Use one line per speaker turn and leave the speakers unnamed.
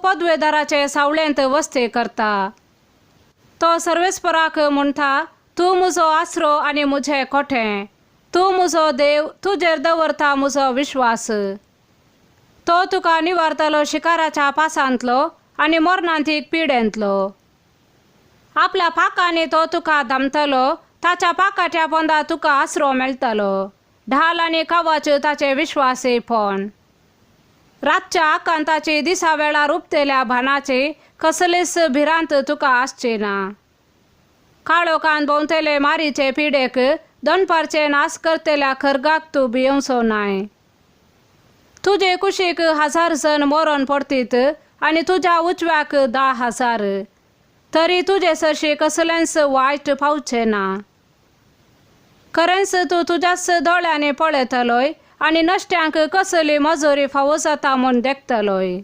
पदवेदाराचे सावळेंत वस्ते करता। तो सर्वेस्पराक म्हणटा, तू म्हजो आसरो आनी म्हजें खोटें, तू म्हजो देव, तुजेर दवरता म्हजो विश्वास। तो तुका निवारतलो शिकाराच्या पासांतलो आनी मरणांतीक पिडेंतलो। आपल्या पाकांनी तो तुका धामतलो, ताच्या पाकाच्या पोंदा तुका आसरो मेळटलो। ढाल आनी कावच ताचे विश्वासीपण। रातच्या आकांताची दिसा वेळार उपतेल्या भानाची कसलीच भिरांत तुका आसची ना। काळोखान भोंवतेले मारीचे पिडेक, दनपारचे नास करतेल्या खरगाक तूं भियोंचो नाय। तुजे कुशीक 1000 जण मरण पडतीत आनी तुज्या उजव्याक 10,000, तरी तुजे सरशी कसलेंच वायट पावचें ना। खरेंच तूं तुज्याच दोळ्यांनी पळयतलोय आनी नश्ट्यांक कसली मजुरी फावो जाता म्हूण देखतलोय।